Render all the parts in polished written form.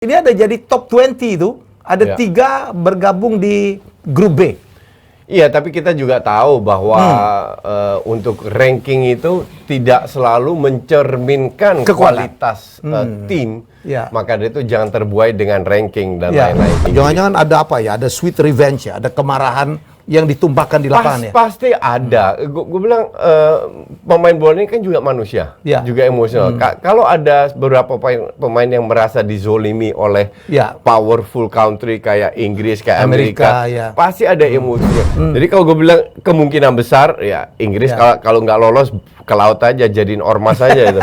Ini ada jadi top 20 itu, ada 3 bergabung di grup B. Iya, tapi kita juga tahu bahwa untuk ranking itu tidak selalu mencerminkan kualitas tim. Maka itu jangan terbuai dengan ranking dan lain-lain. Jangan-jangan ada apa ya? Ada sweet revenge ya? Ada kemarahan yang ditumpahkan di lapangan ya? Pasti ada. Gue bilang pemain bola ini kan juga manusia, juga emosional. Kalau ada beberapa pemain yang merasa dizolimi oleh powerful country kayak Inggris, kayak Amerika, pasti ada emosinya. Jadi kalau gue bilang kemungkinan besar ya Inggris kalau nggak lolos ke laut aja, jadiin ormas aja itu.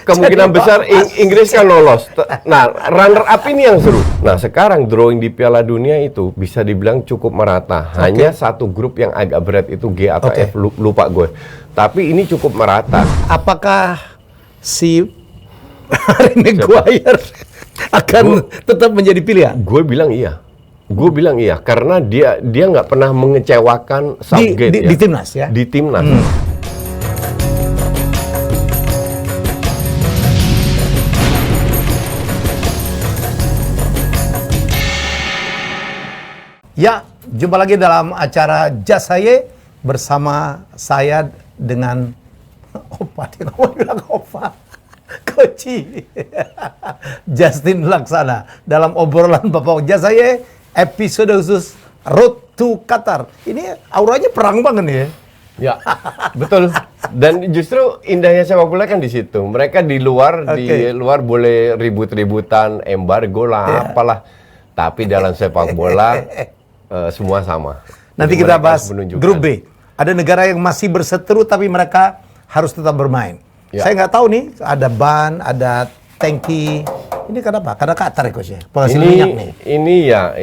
Kemungkinan besar Inggris kan lolos. Nah, runner up ini yang seru. Nah, sekarang drawing di Piala Dunia itu bisa dibilang cukup merata. Hanya satu grup yang agak berat itu G atau F, lupa gue. Tapi ini cukup merata. Apakah si Harry Maguire akan tetap menjadi pilihan? Gue bilang iya. Karena dia nggak pernah mengecewakan Southgate di timnas ya. Di timnas. Ya, jumpa lagi dalam acara Jas Haye bersama saya dengan Opa, dia ngomong bilang Opa, Koci Justin Laksana dalam obrolan Bapak Jas Haye episode khusus Road to Qatar. Ini auranya perang banget nih ya. Ya, betul. Dan justru indahnya sepak bola kan di situ. Mereka di luar boleh ribut-ributan, embargo lah, apalah. Tapi dalam sepak bola semua sama. Nanti kita bahas grup B. Ada negara yang masih berseteru tapi mereka harus tetap bermain. Saya nggak tahu nih, ada ban, ada tangki. Ini kenapa? Karena Qatar ya, Coach ya? Penghasil minyak nih.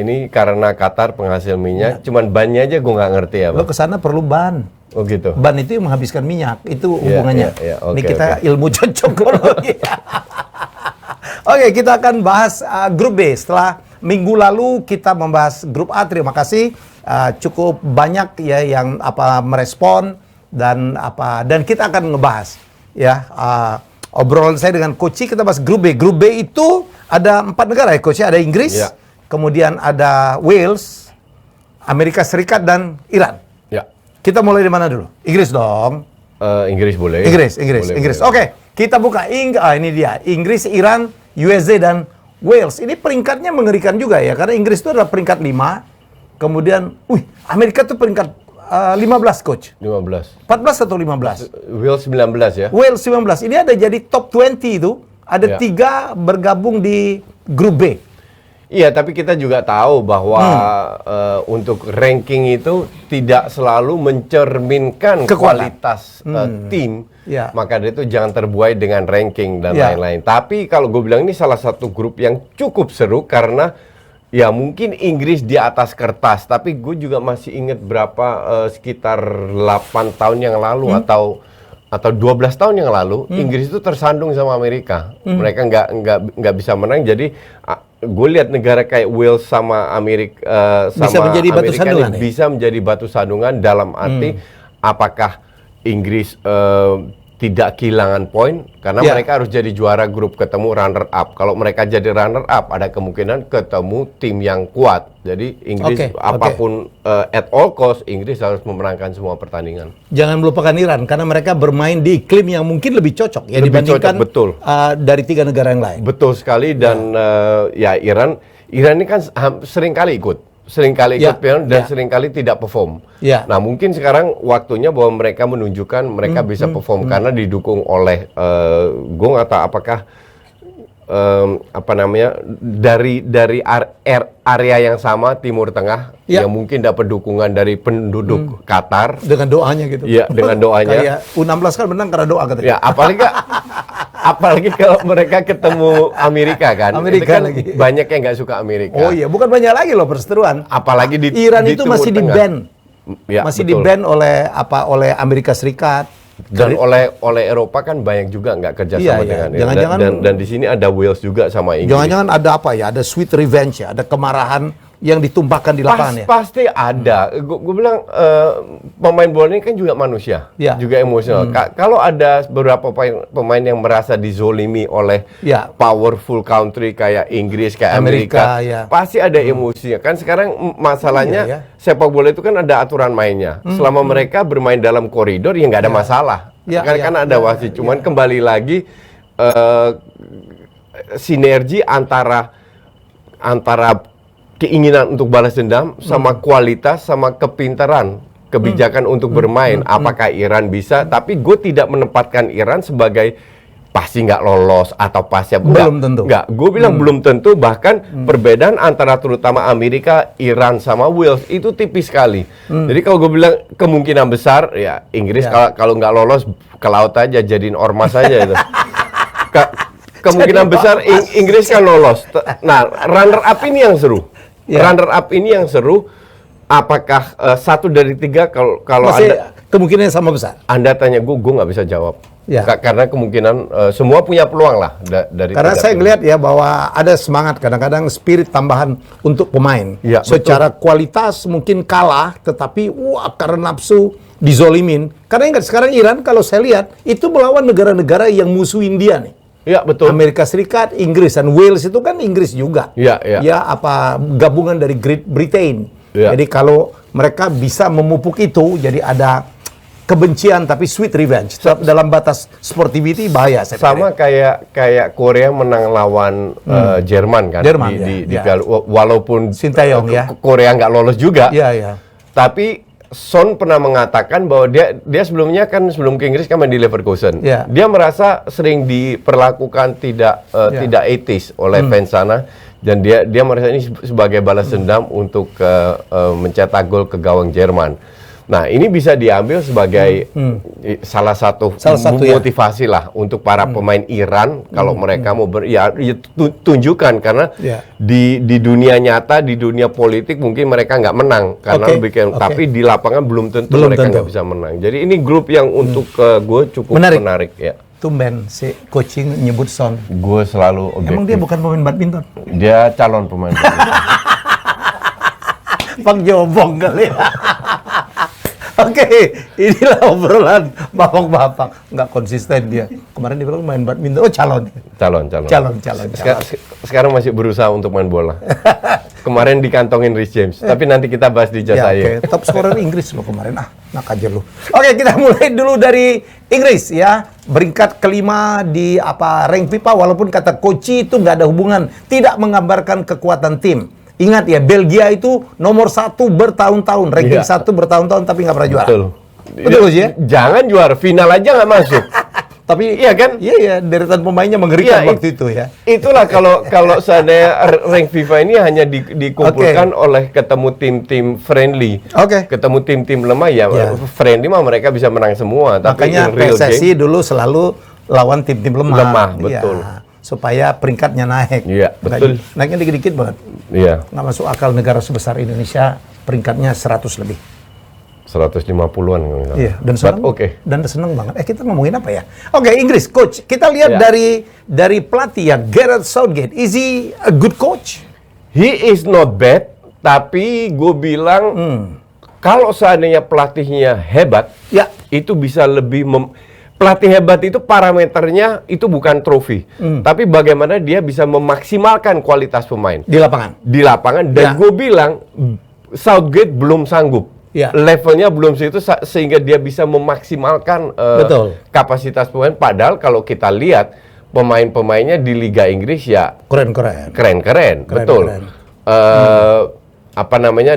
Ini karena Qatar penghasil minyak. Cuman bannya aja gue nggak ngerti ya. Lo kesana perlu ban. Oh gitu. Ban itu yang menghabiskan minyak. Itu hubungannya. Ini kita ilmu cocokologi. Oke, kita akan bahas grup B setelah minggu lalu kita membahas grup A. Terima kasih cukup banyak ya yang merespon dan kita akan ngebahas ya obrolan saya dengan Coach. Kita bahas grup B. Grup B itu ada 4 negara ya Coach. Ada Inggris, kemudian ada Wales, Amerika Serikat dan Iran. Ya. Kita mulai di mana dulu? Inggris dong. Inggris boleh. Inggris. Oke, kita buka ini dia. Inggris, Iran, USA dan Wales. Ini peringkatnya mengerikan juga ya, karena Inggris itu adalah peringkat 5. Kemudian, Amerika itu peringkat 15 Coach. 15. 14 atau 15? Wales 19 ya. Wales 19. Ini ada jadi top 20 itu, ada 3 bergabung di grup B. Iya, tapi kita juga tahu bahwa untuk ranking itu tidak selalu mencerminkan kualitas tim. Maka itu jangan terbuai dengan ranking dan lain-lain. Tapi kalau gue bilang ini salah satu grup yang cukup seru karena ya mungkin Inggris di atas kertas. Tapi gue juga masih ingat sekitar 8 tahun yang lalu atau 12 tahun yang lalu Inggris itu tersandung sama Amerika. Mereka nggak bisa menang. Jadi gue lihat negara kayak Wales sama Amerika bisa menjadi batu sandungan. Bisa menjadi batu sandungan dalam arti apakah Inggris tidak kehilangan poin karena mereka harus jadi juara grup ketemu runner up. Kalau mereka jadi runner up ada kemungkinan ketemu tim yang kuat. Jadi Inggris apapun at all cost Inggris harus memenangkan semua pertandingan. Jangan melupakan Iran karena mereka bermain di iklim yang mungkin lebih cocok ya dibandingkan dari 3 negara yang lain. Betul sekali dan Iran ini kan sering kali ikut pion dan seringkali tidak perform. Nah mungkin sekarang waktunya bahwa mereka menunjukkan mereka bisa perform karena didukung oleh gue nggak tahu apakah dari area yang sama Timur Tengah yang mungkin dapat dukungan dari penduduk Qatar dengan doanya gitu. Iya, dengan doanya. Kayak U16 kan menang karena doa katanya. Ya, apalagi kalau mereka ketemu Amerika kan. Amerika kan lagi. Banyak yang nggak suka Amerika. Oh iya, bukan banyak lagi loh perseteruan. Apalagi di Iran itu masih di-ban. Ya, masih di-ban oleh Amerika Serikat. Dan oleh Eropa kan banyak juga nggak kerja sama dengan jangan-jangan dan di sini ada Wales juga sama Inggris. Jangan-jangan ada apa ya? Ada sweet revenge ya, ada kemarahan yang ditumpahkan di lapangan ya? Pasti ada. Gue bilang pemain bola ini kan juga manusia, juga emosional. Kalau ada beberapa pemain yang merasa dizolimi oleh powerful country kayak Inggris, kayak Amerika, pasti ada emosinya. Kan sekarang masalahnya sepak bola itu kan ada aturan mainnya. Selama mereka bermain dalam koridor ya nggak ada masalah. Kan ada wasit. Cuman kembali lagi sinergi antara keinginan untuk balas dendam sama kualitas sama kepintaran kebijakan untuk bermain. Apakah Iran bisa? Tapi gue tidak menempatkan Iran sebagai pasti nggak lolos atau pasti belum tentu. Nggak, gue bilang belum tentu. Bahkan perbedaan antara terutama Amerika, Iran sama Wales itu tipis sekali. Jadi kalau gue bilang kemungkinan besar ya Inggris kalau nggak lolos ke laut aja, jadiin ormas aja itu. Kemungkinan besar Inggris kan lolos. Nah, runner up ini yang seru. Runner up ini yang seru. Apakah 1 dari 3 kalau Anda kemungkinan sama besar? Anda tanya gue nggak bisa jawab. Karena kemungkinan semua punya peluang lah dari. Karena saya ngelihat ya bahwa ada semangat, kadang-kadang spirit tambahan untuk pemain. Secara kualitas mungkin kalah, tetapi karena nafsu dizolimin. Karena ingat sekarang Iran kalau saya lihat itu melawan negara-negara yang musuhin dia nih. Ya betul. Amerika Serikat, Inggris, dan Wales itu kan Inggris juga. Ya gabungan dari Great Britain. Jadi kalau mereka bisa memupuk itu, jadi ada kebencian tapi sweet revenge. Dalam batas sportivity bahaya. Sama kayak Korea menang lawan Jerman kan. Di walaupun Sintayong Korea nggak lolos juga. Tapi Son pernah mengatakan bahwa dia sebelumnya kan sebelum ke Inggris kan main di Leverkusen. Dia merasa sering diperlakukan tidak etis oleh fans sana, dan dia merasa ini sebagai balas dendam untuk mencetak gol ke gawang Jerman. Nah, ini bisa diambil sebagai salah satu motivasi lah untuk para pemain Iran kalau mereka mau tunjukkan, karena di dunia nyata, di dunia politik mungkin mereka nggak menang karena tapi di lapangan belum tentu mereka nggak bisa menang. Jadi ini grup yang untuk gue cukup menarik ya. Tumben si coaching nyebut Son. Gue selalu objektif. Emang dia bukan pemain badminton? Dia calon pemain badminton. Bang Jobong kali ya. Oke, inilah obrolan bapak-bapak. Nggak konsisten dia. Kemarin dia bilang main badminton. Oh, calon. Sekarang masih berusaha untuk main bola. Kemarin dikantongin Rhys James. Tapi nanti kita bahas di jasa saya. Top scorer Inggris loh kemarin. Nak aja lu. Oke, kita mulai dulu dari Inggris ya. Beringkat kelima di rank FIFA. Walaupun kata coach itu nggak ada hubungan. Tidak menggambarkan kekuatan tim. Ingat ya, Belgia itu nomor 1 bertahun-tahun, ranking 1 bertahun-tahun tapi nggak pernah juara. Betul ya? Jangan juara, final aja nggak masuk. Tapi iya kan? Iya, deretan pemainnya mengerikan waktu itu ya. Itulah kalau seandainya rank FIFA ini hanya dikumpulkan oleh ketemu tim-tim friendly. Ketemu tim-tim lemah ya, friendly mah mereka bisa menang semua. Makanya PSSI dulu selalu lawan tim-tim lemah. Betul. Supaya peringkatnya naik. Iya, betul. Naiknya dikit-dikit banget. Iya. Nggak masuk akal negara sebesar Indonesia peringkatnya 100 lebih. 150-an. Iya, dan seneng banget. Kita ngomongin apa ya? Inggris, coach. Kita lihat dari pelatih ya, Gareth Southgate. Is he a good coach? He is not bad, tapi gue bilang kalau seandainya pelatihnya hebat, itu bisa lebih pelatih hebat itu parameternya itu bukan trofi, tapi bagaimana dia bisa memaksimalkan kualitas pemain di lapangan. Dan gue bilang Southgate belum sanggup, levelnya belum situ sehingga dia bisa memaksimalkan kapasitas pemain. Padahal kalau kita lihat pemain-pemainnya di Liga Inggris ya keren, betul.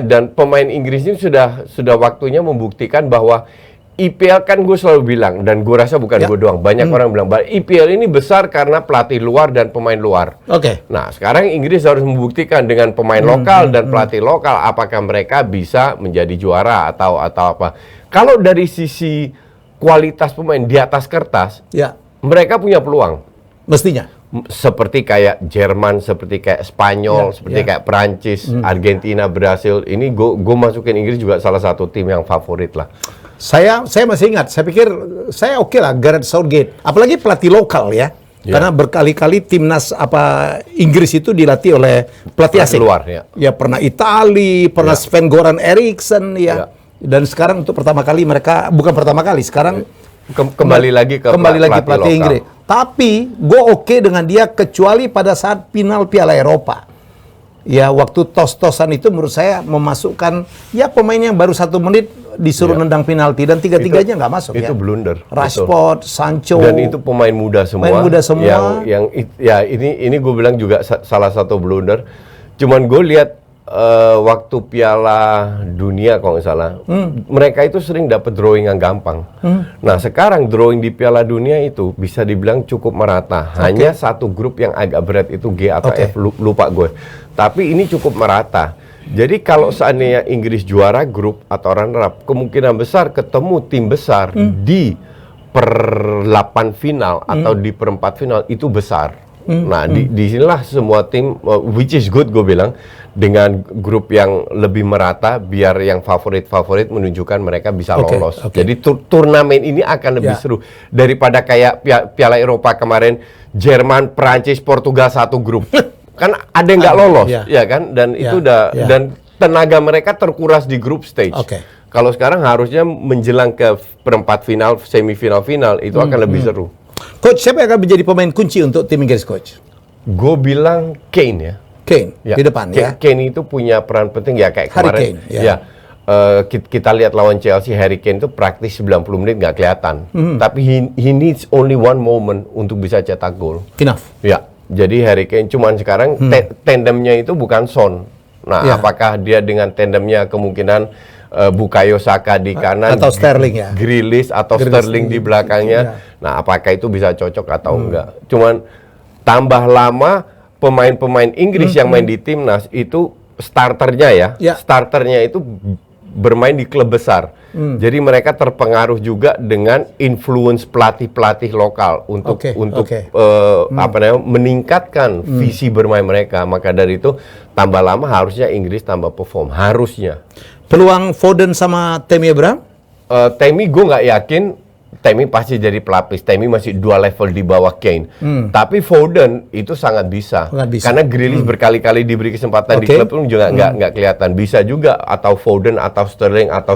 Dan pemain Inggris ini sudah waktunya membuktikan bahwa IPL kan gue selalu bilang, dan gue rasa bukan gue doang, banyak orang bilang bahwa IPL ini besar karena pelatih luar dan pemain luar. Nah, sekarang Inggris harus membuktikan dengan pemain lokal dan pelatih lokal apakah mereka bisa menjadi juara atau apa. Kalau dari sisi kualitas pemain di atas kertas, mereka punya peluang. Mestinya. Seperti kayak Jerman, seperti kayak Spanyol, seperti kayak Perancis, Argentina, Brasil. Ini gue masukin Inggris juga salah satu tim yang favorit lah. Saya masih ingat, saya pikir saya oke lah Gareth Southgate. Apalagi pelatih lokal ya. Karena berkali-kali timnas Inggris itu dilatih oleh pelatih asing. Luar, ya. Ya pernah Itali, pernah Sven-Goran Eriksson, ya. Dan sekarang untuk pertama kali mereka, bukan pertama kali, sekarang kembali lagi ke pelatih Inggris. Tapi gue oke dengan dia kecuali pada saat final Piala Eropa. Ya waktu tos-tosan itu menurut saya memasukkan ya pemain yang baru 1 menit disuruh nendang penalti dan tiga-tiganya nggak masuk. Itu blunder. Rashford, Sancho. Dan itu pemain muda semua. Ini gue bilang juga salah satu blunder. Cuman gue lihat waktu Piala Dunia kalau nggak salah, mereka itu sering dapat drawing yang gampang. Nah sekarang drawing di Piala Dunia itu bisa dibilang cukup merata. Hanya satu grup yang agak berat itu G atau F, lupa gue. Tapi ini cukup merata. Jadi kalau seandainya Inggris juara grup atau runner-up, kemungkinan besar ketemu tim besar di per-8 final atau di perempat final itu besar. Nah, disinilah semua tim, which is good gue bilang, dengan grup yang lebih merata, biar yang favorit-favorit menunjukkan mereka bisa lolos. Jadi turnamen ini akan lebih seru daripada kayak Piala Eropa kemarin, Jerman, Prancis, Portugal satu grup. Kan ada yang nggak lolos, ya kan? Dan itu dan tenaga mereka terkuras di group stage. Kalau sekarang harusnya menjelang ke perempat final, semifinal, final itu akan lebih seru. Coach, siapa yang akan menjadi pemain kunci untuk tim Inggris, Coach? Gue bilang Kane ya. Kane di depan ya. Kane itu punya peran penting ya kayak kemarin. Harry Kane, kita lihat lawan Chelsea, Harry Kane itu praktis 90 menit nggak kelihatan. Tapi he needs only one moment untuk bisa cetak gol. Enough. Ya. Jadi Harry Kane cuman sekarang tandemnya itu bukan Son. Nah, apakah dia dengan tandemnya kemungkinan Bukayo Saka di kanan atau Sterling ya. Grealish atau Sterling di belakangnya. Nah, apakah itu bisa cocok atau enggak? Cuman tambah lama pemain-pemain Inggris yang main di timnas itu starternya starternya itu bermain di klub besar. Jadi mereka terpengaruh juga dengan influence pelatih-pelatih lokal untuk meningkatkan visi bermain mereka. Maka dari itu tambah lama harusnya Inggris tambah perform, harusnya. Peluang Foden sama Tammy Abraham? Tammy gue nggak yakin. Tammy pasti jadi pelapis. Tammy masih 2 level di bawah Kane. Tapi Foden itu sangat bisa. Karena Grealish berkali-kali diberi kesempatan di klub pun juga nggak kelihatan. Bisa juga atau Foden atau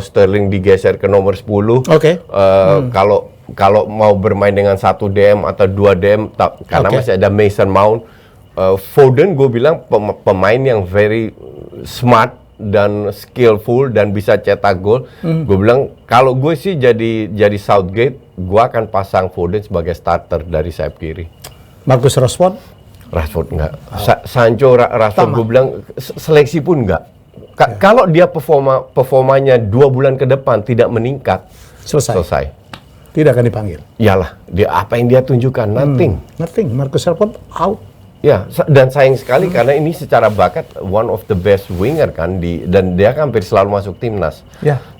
Sterling digeser ke nomor 10. Kalau mau bermain dengan 1 DM atau 2 DM karena masih ada Mason Mount. Foden gue bilang pemain yang very smart dan skillful dan bisa cetak gol. Gue bilang kalau gue sih jadi Southgate, gue akan pasang Foden sebagai starter dari sayap kiri. Marcus Rashford enggak. Sancho, Rashford gue bilang seleksi pun enggak. Kalau dia performanya 2 bulan ke depan tidak meningkat, selesai. Tidak akan dipanggil. Iyalah, apa yang dia tunjukkan? Nothing. Marcus Rashford out. Ya, dan sayang sekali karena ini secara bakat one of the best winger kan dan dia hampir selalu masuk timnas.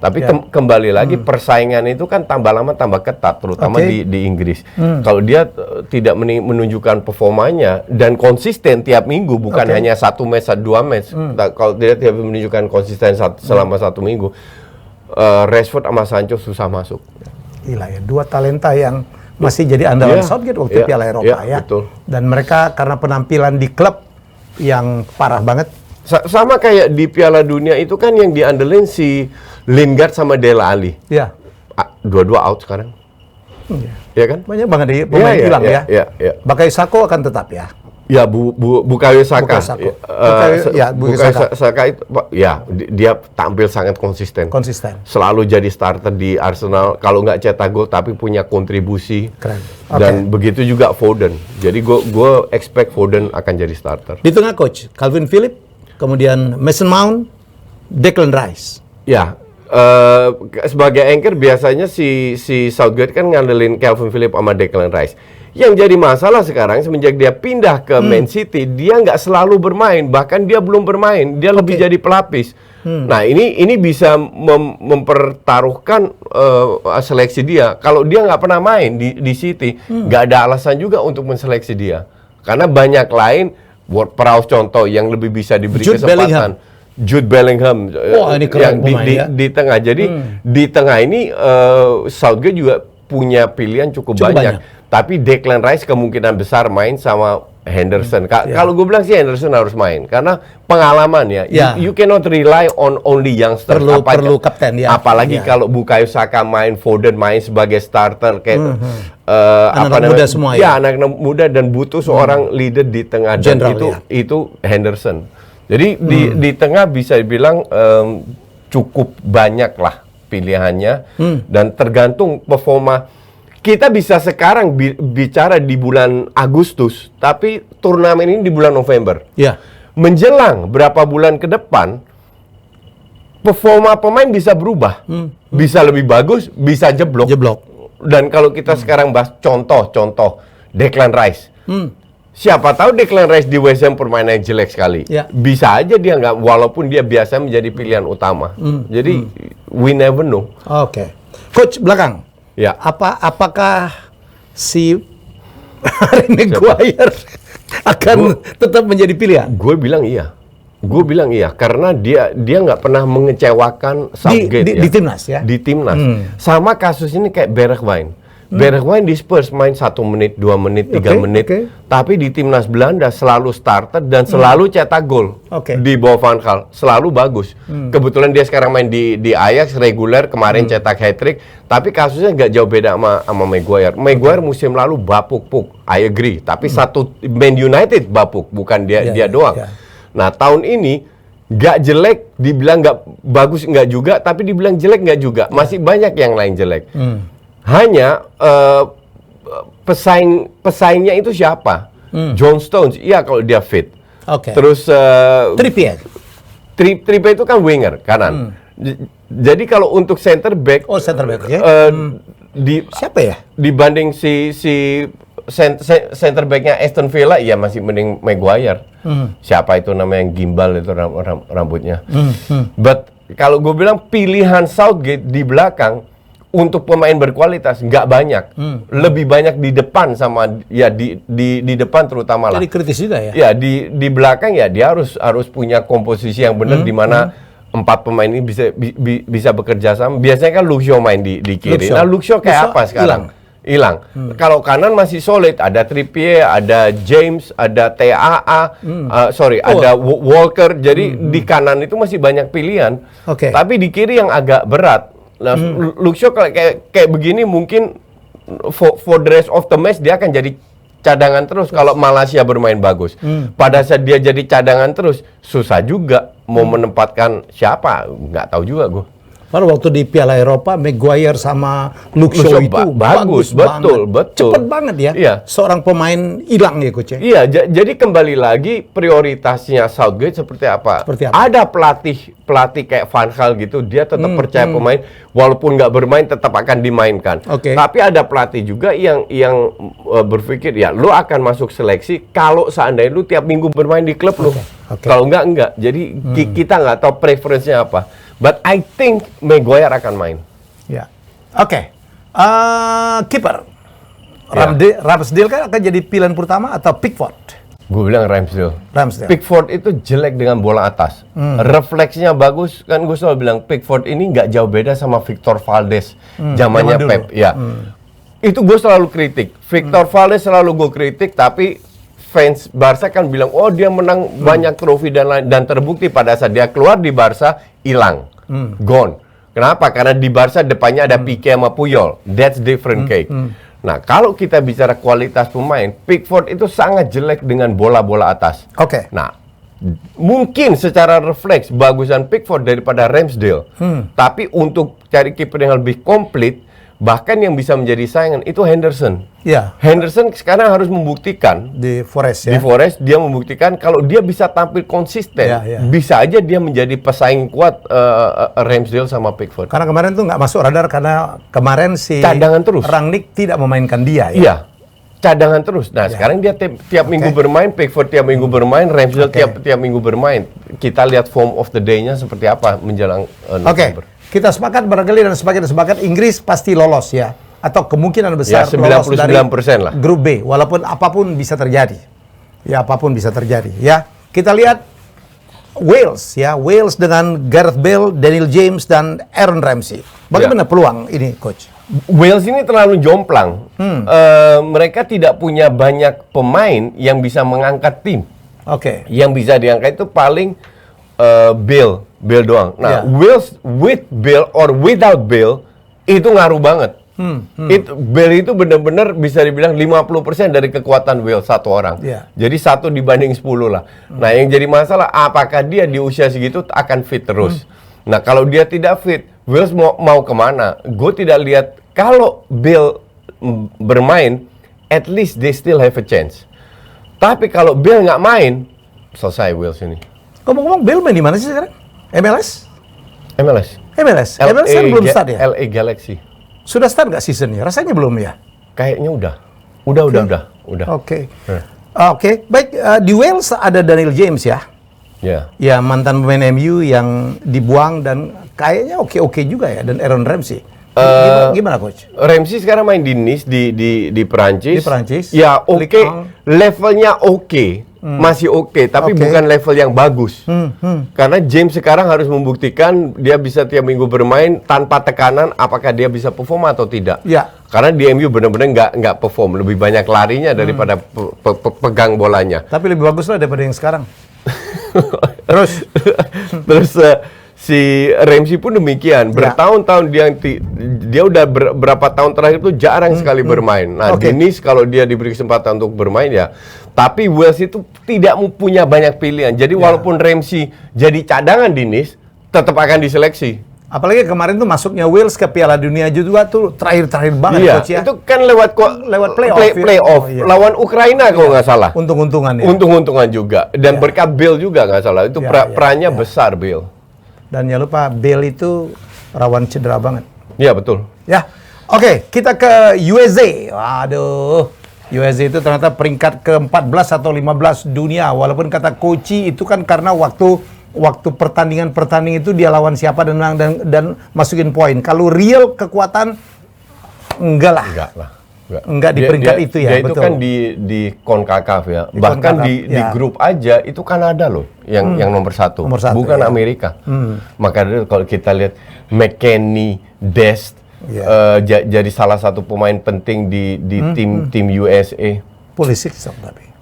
Tapi kembali lagi persaingan itu kan tambah lama tambah ketat, terutama di Inggris. Kalau dia tidak menunjukkan performanya dan konsisten tiap minggu, bukan hanya 1 match, 2 match. Kalau dia tidak menunjukkan konsisten selama 1 minggu, Rashford sama Sancho susah masuk. Gila ya, 2 talenta yang masih jadi andalan Southgate waktu Piala Eropa betul. Dan mereka karena penampilan di klub yang parah banget. Sama kayak di Piala Dunia itu kan yang diandelin si Lingard sama Dele Alli. Dua-dua out sekarang. Ya kan? Banyak banget pemain hilang ya. Bakay Sako akan tetap ya. Ya, Bukayo Saka. Bukayo Saka itu dia tampil sangat konsisten. Selalu jadi starter di Arsenal. Kalau nggak cetak gol tapi punya kontribusi. Keren. Dan begitu juga Foden. Jadi gue expect Foden akan jadi starter. Di tengah coach, Calvin Phillips, kemudian Mason Mount, Declan Rice. Ya. Sebagai anchor biasanya si Southgate kan ngandelin Calvin Phillips sama Declan Rice. Yang jadi masalah sekarang semenjak dia pindah ke Man City, dia nggak selalu bermain, bahkan dia belum bermain, dia lebih jadi pelapis. Nah ini bisa mempertaruhkan seleksi dia. Kalau dia nggak pernah main di City, nggak ada alasan juga untuk menseleksi dia. Karena banyak lain, Ward Prowse contoh yang lebih bisa diberi kesempatan. Jude Bellingham, ini keren di tengah. Jadi di tengah ini Southgate juga punya pilihan cukup banyak. Tapi Declan Rice kemungkinan besar main sama Henderson. Kalau gue bilang sih Henderson harus main karena pengalaman ya. You cannot rely on only youngsters. Perlu kapten ya. Apalagi kalau Bukayo Saka main, Foden main sebagai starter kayak anak-anak muda semua ya. Anak-anak muda dan butuh seorang leader di tengah dan itu Henderson. Jadi di tengah bisa dibilang cukup banyak lah pilihannya dan tergantung performa. Kita bisa sekarang bicara di bulan Agustus, tapi turnamen ini di bulan November. Ya. Menjelang berapa bulan ke depan, performa pemain bisa berubah. Bisa lebih bagus, bisa jeblok. Dan kalau kita sekarang bahas contoh Declan Rice. Siapa tahu Declan Rice di West Ham permainannya jelek sekali. Ya. Bisa aja dia nggak, walaupun dia biasa menjadi pilihan utama. Jadi we never know. Oke. Coach belakang. Ya. Apakah si Harry Maguire akan tetap menjadi pilihan? Gue bilang iya, karena dia nggak pernah mengecewakan Southgate di timnas ya. Di timnas. Sama kasus ini kayak Bergwijn. Bergwijn di Spurs main 1 menit, 2 menit, 3 menit. Tapi di timnas Belanda selalu starter dan selalu cetak gol. Di bawah Van Gaal selalu bagus. Kebetulan dia sekarang main di Ajax reguler, kemarin cetak hat-trick. Tapi kasusnya nggak jauh beda sama Maguire. Maguire musim lalu bapuk-puk, I agree. Tapi satu Man United bapuk, bukan dia doang. Nah tahun ini nggak jelek, dibilang nggak bagus nggak juga, tapi dibilang jelek nggak juga. Masih banyak yang lain jelek. Hanya pesaingnya itu siapa? John Stones, iya kalau dia fit. Terus Trippier itu kan winger kanan. Jadi kalau untuk center back, siapa ya? Dibanding si center backnya Aston Villa, ya masih mending Maguire. Siapa itu namanya yang gimbal itu rambutnya. But kalau gue bilang pilihan Southgate di belakang untuk pemain berkualitas nggak banyak, lebih banyak di depan sama ya di depan terutama lah. Jadi kritis juga ya. Ya di belakang ya dia harus punya komposisi yang benar di mana 4 pemain ini bisa bekerja sama. Biasanya kan Luke Shaw main di kiri. Nah Luke Shaw kayak apa sekarang? Hilang. Kalau kanan masih solid, ada Trippier, ada James, ada TAA, ada Walker. Jadi di kanan itu masih banyak pilihan. Tapi di kiri yang agak berat. Nah, Luke Shaw kayak begini mungkin for the rest of the match dia akan jadi cadangan terus kalau Malaysia bermain bagus. Pada saat dia jadi cadangan terus, susah juga mau menempatkan siapa, nggak tahu juga gue. Pada waktu di Piala Eropa, Maguire sama Luke Shaw itu bagus, betul. Cepet banget ya. Iya. Seorang pemain hilang ya coach. Iya, jadi kembali lagi prioritasnya Southgate seperti apa? Ada pelatih kayak Van Gaal gitu, dia tetap percaya pemain, walaupun nggak bermain tetap akan dimainkan. Tapi ada pelatih juga yang berpikir ya, lo akan masuk seleksi kalau seandainya lo tiap minggu bermain di klub lo. Kalau enggak. Jadi kita nggak tahu preferensinya apa. But I think Maguire akan main. Ya. Kiper. Ramsdale kan akan jadi pilihan pertama atau Pickford? Gue bilang Ramsdale. Pickford itu jelek dengan bola atas. Refleksnya bagus. Kan gue selalu bilang Pickford ini nggak jauh beda sama Victor Valdes. Zamannya Pep. Ya. Itu gue selalu kritik. Victor Valdes selalu gue kritik, tapi fans Barca kan bilang, oh dia menang banyak trofi dan terbukti pada saat dia keluar di Barca hilang. Gone. Kenapa? Karena di Barca depannya ada Pique sama Puyol. That's different cake. Nah, kalau kita bicara kualitas pemain, Pickford itu sangat jelek dengan bola-bola atas. Nah, mungkin secara refleks bagusan Pickford daripada Ramsdale. Tapi untuk cari kiper yang lebih komplit, bahkan yang bisa menjadi saingan itu Henderson. Henderson sekarang harus membuktikan di Forest ya. Di Forest dia membuktikan kalau dia bisa tampil konsisten, bisa aja dia menjadi pesaing kuat Ramsdale sama Pickford. Karena kemarin tuh nggak masuk radar karena kemarin si cadangan terus. Rangnick tidak memainkan dia ya. Iya. Cadangan terus. Nah, sekarang dia tiap minggu bermain, Pickford tiap minggu bermain, Ramsdale tiap minggu bermain. Kita lihat form of the day-nya seperti apa menjelang November. Kita sepakat barangkali dan sepakat Inggris pasti lolos ya, atau kemungkinan besar ya, 99% lolos dari lah. grup B, walaupun apapun bisa terjadi. Ya, apapun bisa terjadi ya. Kita lihat Wales ya, Wales dengan Gareth Bale, Daniel James dan Aaron Ramsey. Bagaimana peluang ini coach? Wales ini terlalu jomplang. Mereka tidak punya banyak pemain yang bisa mengangkat tim. Oke. Yang bisa diangkat itu paling Bale doang. Nah, Wales with Bale or without Bale itu ngaruh banget. Bale itu benar-benar bisa dibilang 50% dari kekuatan Wales satu orang. Jadi 1 dibanding 10 lah. Nah, yang jadi masalah apakah dia di usia segitu akan fit terus. Nah, kalau dia tidak fit, Wales mau kemana? Gue tidak lihat. Kalau Bale bermain, at least they still have a chance. Tapi kalau Bale nggak main, selesai Wales ini. Ngomong-ngomong, Bale main di mana sih sekarang? MLS? MLS kan belum start ya? LA Galaxy. Sudah start nggak seasonnya? Rasanya belum ya? Kayaknya udah. Oke. Baik. Di Wales ada Daniel James ya? Ya, mantan pemain MU yang dibuang dan kayaknya oke juga ya. Dan Aaron Ramsey. Gimana coach? Ramsey sekarang main di Nice di Perancis. Di Perancis. Ya oke. Levelnya oke. Masih oke, tapi bukan level yang bagus. Karena James sekarang harus membuktikan dia bisa tiap minggu bermain tanpa tekanan, apakah dia bisa perform atau tidak. Karena di MU benar-benar nggak perform, lebih banyak larinya daripada pegang bolanya. Tapi lebih bagus lah daripada yang sekarang. Terus si Ramsey pun demikian. Bertahun-tahun dia udah berapa tahun terakhir itu jarang sekali bermain. Nah, di Nice kalau dia diberi kesempatan untuk bermain ya. Tapi Wales itu tidak punya banyak pilihan. Jadi walaupun Ramsey jadi cadangan di Nice, tetap akan diseleksi. Apalagi kemarin tuh masuknya Wales ke Piala Dunia juga tuh terakhir banget coach ya. Itu kan lewat playoff lawan Ukraina kalau nggak salah. Untung-untungan ya. Untung-untungan juga. Dan berkat Bale juga nggak salah. Itu perannya besar Bale. Dan jangan lupa Bale itu rawan cedera banget. Iya betul. Ya, oke, kita ke USA. Waduh, USA itu ternyata peringkat ke-14 atau 15 dunia. Walaupun kata Koci itu kan karena waktu pertandingan itu dia lawan siapa dan menang dan masukin poin. Kalau real kekuatan enggak lah. Enggak di peringkat itu ya, dia betul. Itu kan di CONCACAF ya. Bahkan di grup aja itu Kanada loh yang nomor satu bukan Amerika. Maka kalau kita lihat McKennie, Dest jadi salah satu pemain penting di tim USA. Pulisic tapi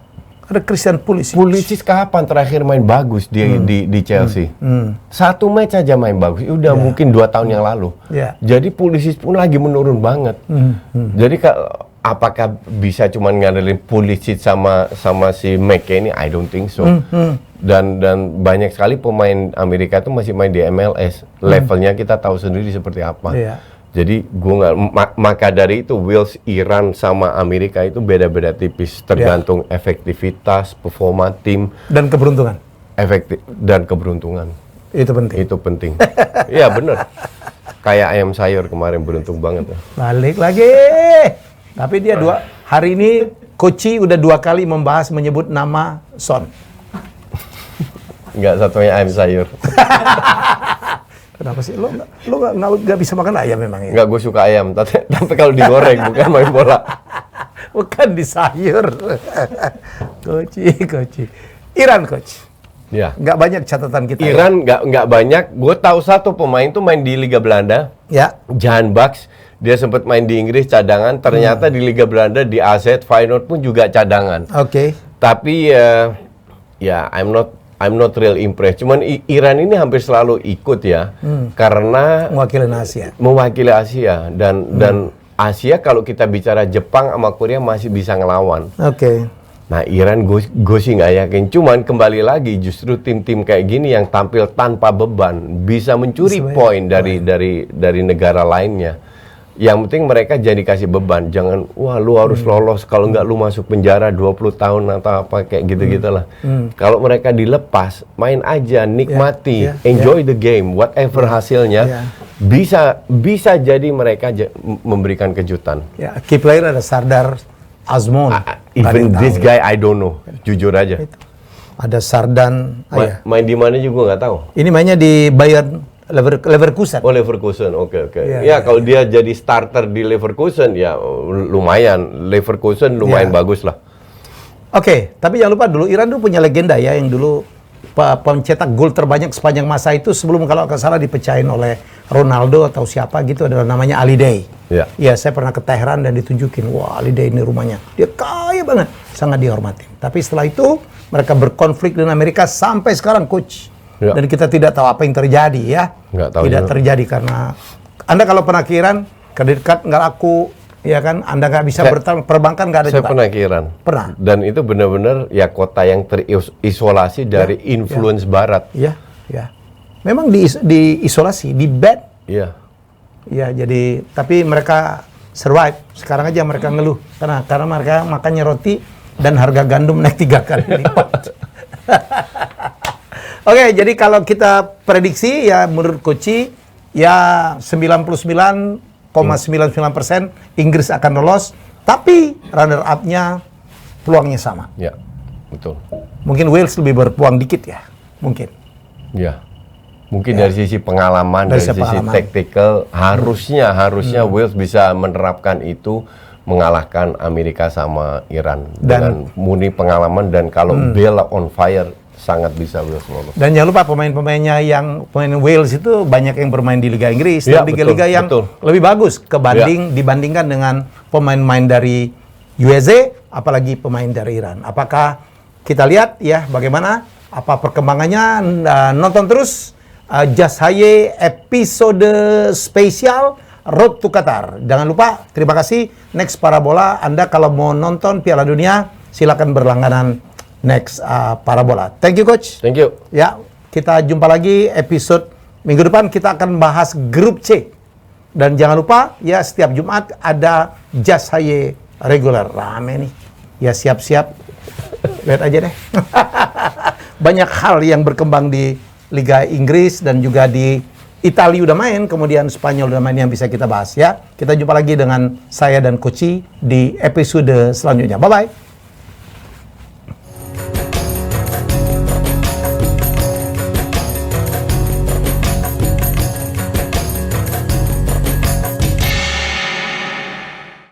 ada Christian Pulisic. Pulisic kapan terakhir main bagus di Chelsea? Satu match aja main bagus. Udah mungkin 2 tahun yang lalu. Jadi Pulisic pun lagi menurun banget. Jadi apakah bisa cuma ngandelin Pulisic sama si McKennie? I don't think so. Dan banyak sekali pemain Amerika itu masih main di MLS. Levelnya kita tahu sendiri seperti apa. Jadi maka dari itu Wales, Iran sama Amerika itu beda-beda tipis, tergantung efektivitas, performa tim dan keberuntungan. Dan keberuntungan. Itu penting. Iya benar. Kayak ayam sayur kemarin beruntung banget. Balik lagi. Tapi dia hari ini Koci udah 2 kali menyebut nama Son. Enggak, satunya ayam sayur. Kenapa sih? Lo nggak bisa makan ayam memang ya? Nggak, gue suka ayam. Tapi kalau digoreng, bukan main bola. Bukan di sayur. Koci. Iran, Coach. Ya. Nggak banyak catatan kita. Iran nggak banyak. Gue tahu satu pemain tuh main di Liga Belanda. Ya. Jan Baks. Dia sempat main di Inggris cadangan. Ternyata di Liga Belanda di AZ Feyenoord pun juga cadangan. Oke. Tapi ya I'm not real impressed. Cuman Iran ini hampir selalu ikut ya, karena mewakili Asia dan Asia kalau kita bicara Jepang sama Korea masih bisa ngelawan. Nah Iran gue sih nggak yakin. Cuman kembali lagi justru tim-tim kayak gini yang tampil tanpa beban bisa mencuri poin dari negara lainnya. Yang penting mereka jadi kasih beban, jangan lu harus lolos, kalau nggak lu masuk penjara 20 tahun atau apa kayak gitu-gitulah. Kalau mereka dilepas, main aja, nikmati, enjoy the game, whatever hasilnya, bisa jadi mereka memberikan kejutan. Key player ada Sardar Azmoun. Even this guy I don't know, jujur aja. Ada Sardan. Main di mana juga nggak tahu. Ini mainnya di Bayern Leverkusen. Oh Leverkusen, oke. Ya kalau dia jadi starter di Leverkusen ya lumayan. Leverkusen lumayan bagus lah. Oke, tapi jangan lupa dulu Iran dulu punya legenda ya yang dulu pencetak gol terbanyak sepanjang masa itu sebelum kalau nggak salah dipecahin oleh Ronaldo atau siapa gitu adalah namanya Ali Day. Ya. Ya, saya pernah ke Teheran dan ditunjukin, wah Ali Day ini rumahnya. Dia kaya banget, sangat dihormati. Tapi setelah itu mereka berkonflik dengan Amerika sampai sekarang, coach. Ya. Dan kita tidak tahu apa yang terjadi ya. Tidak terjadi karena Anda kalau pernah ke Iran, kredit card nggak laku, ya kan? Anda nggak bisa bertahan, perbankan nggak ada juga. Saya pernah ke Iran. Pernah. Dan itu benar-benar ya kota yang terisolasi dari influence Barat. Iya, ya. Memang diisolasi, di ban. Iya. Ya, jadi tapi mereka survive. Sekarang aja mereka ngeluh karena mereka makannya roti dan harga gandum naik 3 kali lipat. Oke, jadi kalau kita prediksi ya menurut Koci ya 99,99% Inggris akan lolos, tapi runner up-nya peluangnya sama. Ya, betul. Mungkin Wales lebih berpeluang dikit ya, mungkin. Ya. Mungkin dari sisi pengalaman, dari sisi tactical, harusnya Wales bisa menerapkan itu, mengalahkan Amerika sama Iran dengan murni pengalaman, dan kalau Bale on fire sangat bisa Wales lolos. Dan jangan lupa pemain-pemainnya yang pemain Wales itu banyak yang bermain di Liga Inggris dan liga-liga yang lebih bagus dibandingkan dengan pemain-pemain dari USA, apalagi pemain dari Iran. Apakah kita lihat ya bagaimana apa perkembangannya, nonton terus Just Haye episode spesial Road to Qatar. Jangan lupa, terima kasih. Next Parabola, Anda kalau mau nonton Piala Dunia, silakan berlangganan Next Parabola. Thank you, Coach. Thank you. Ya, kita jumpa lagi episode minggu depan. Kita akan bahas grup C. Dan jangan lupa, ya setiap Jumat ada Just Haye regular. Rame nih. Ya siap-siap. Lihat aja deh. Banyak hal yang berkembang di Liga Inggris dan juga di Italia udah main, kemudian Spanyol udah main yang bisa kita bahas ya. Kita jumpa lagi dengan saya dan Koci di episode selanjutnya. Bye-bye.